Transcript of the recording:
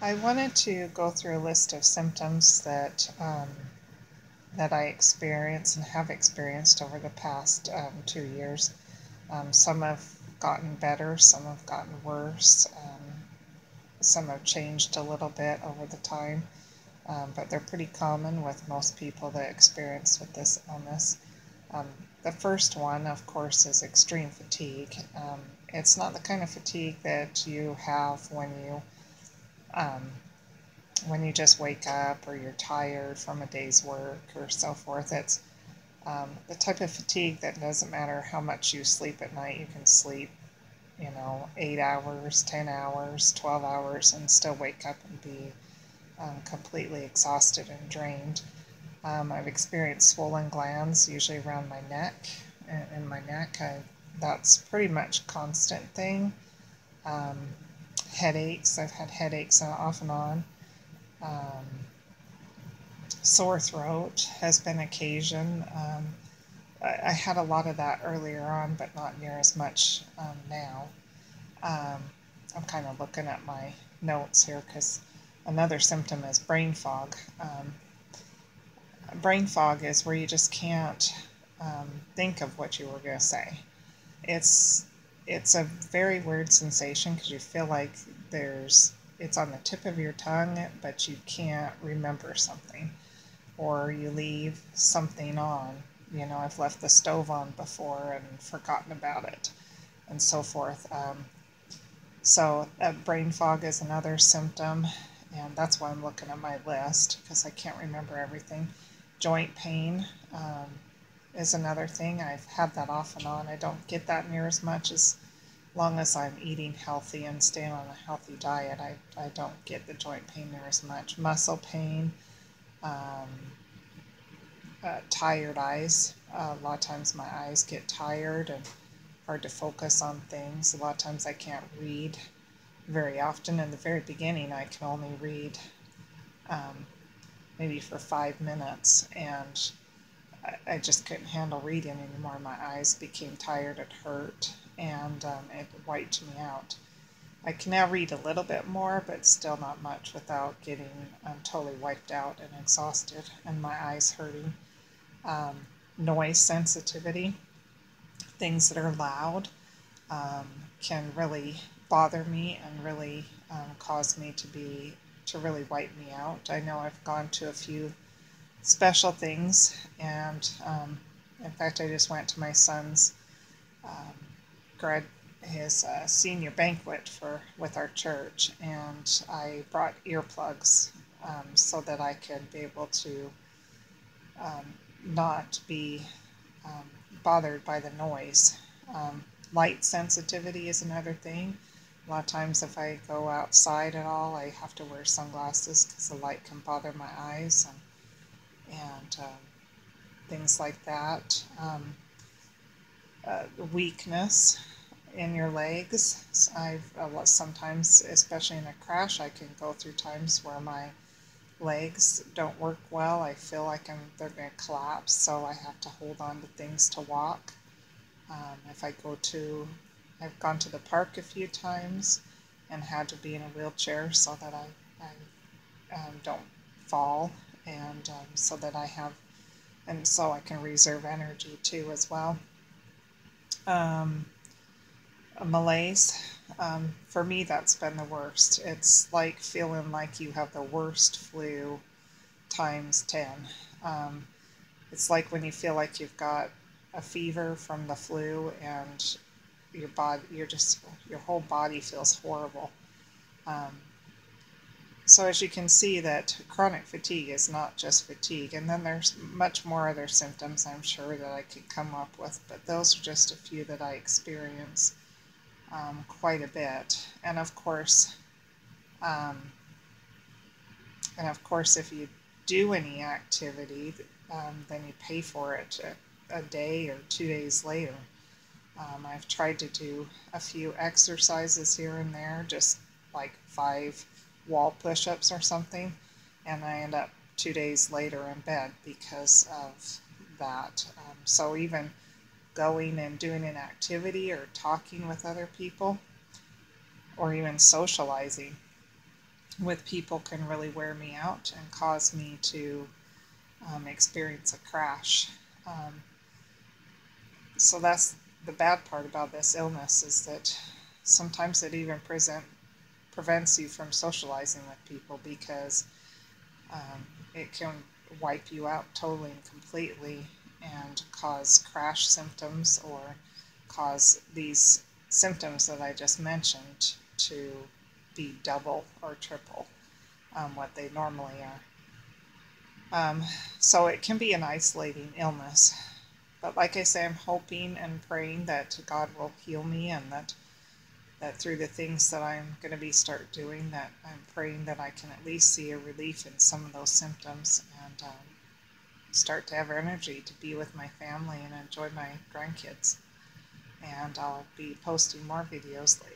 I wanted to go through a list of symptoms that I experience and have experienced over the past 2 years. Some have gotten better, some have gotten worse, some have changed a little bit over the time, but they're pretty common with most people that experience with this illness. Um, the first one, of course, is extreme fatigue. It's not the kind of fatigue that you have um, when you just wake up or you're tired from a day's work or so forth. It's the type of fatigue that doesn't matter how much you sleep at night. You can sleep, 8 hours, 10 hours, 12 hours, and still wake up and be completely exhausted and drained. I've experienced swollen glands, usually around my neck. In my neck, that's pretty much constant thing. Um, Headaches, I've had headaches off and on. Um, Sore throat has been occasion. I had a lot of that earlier on, but not near as much now. Um, I'm kind of looking at my notes here because another symptom is brain fog. Brain fog is where you just can't think of what you were going to say. It's it's a very weird sensation because you feel like it's on the tip of your tongue, but you can't remember something, or you leave something on. I've left the stove on before and forgotten about it, and so forth. So brain fog is another symptom, and that's why I'm looking at my list because I can't remember everything. Joint pain is another thing. I've had that off and on. I don't get that near as much as long as I'm eating healthy and staying on a healthy diet. I don't get the joint pain near as much. Muscle pain, um, tired eyes. A lot of times my eyes get tired and hard to focus on things. A lot of times I can't read very often. In the very beginning, I can only read um, maybe for 5 minutes, and I just couldn't handle reading anymore. My eyes became tired, it hurt, and it wiped me out. I can now read a little bit more, but still not much without getting totally wiped out and exhausted, and my eyes hurting. Um, Noise sensitivity, things that are loud, um, can really bother me and really cause me to really wipe me out. I know I've gone to a few special things, and in fact, I just went to my son's um, grad his senior banquet for with our church, and I brought earplugs so that I could be able to um, not be um, bothered by the noise. Um, Light sensitivity is another thing. A lot of times, if I go outside at all, I have to wear sunglasses because the light can bother my eyes and things like that. Weakness in your legs. I've sometimes, especially in a crash, I can go through times where my legs don't work well. I feel like they're going to collapse, so I have to hold on to things to walk. If I go to, I've gone to the park a few times and had to be in a wheelchair so that I don't fall, and so that and so I can reserve energy too as well. Um, Malaise, for me, that's been the worst. It's like feeling like you have the worst flu times 10. Um, it's like when you feel like you've got a fever from the flu and your whole body feels horrible. Um, so as you can see, that chronic fatigue is not just fatigue, and then there's much more other symptoms I'm sure that I could come up with, but those are just a few that I experience quite a bit. Um, if you do any activity, then you pay for it a day or 2 days later. I've tried to do a few exercises here and there, just like 5 wall push-ups or something, and I end up 2 days later in bed because of that. So even going and doing an activity or talking with other people or even socializing, with people can really wear me out and cause me to experience a crash. Um, so that's the bad part about this illness, is that sometimes it even prevents you from socializing with people, because it can wipe you out totally and completely and cause crash symptoms, or cause these symptoms that I just mentioned to be double or triple what they normally are. So it can be an isolating illness. But like I say, I'm hoping and praying that God will heal me, and that through the things that I'm going to be start doing, that I'm praying that I can at least see a relief in some of those symptoms, and start to have energy to be with my family and enjoy my grandkids. And I'll be posting more videos later.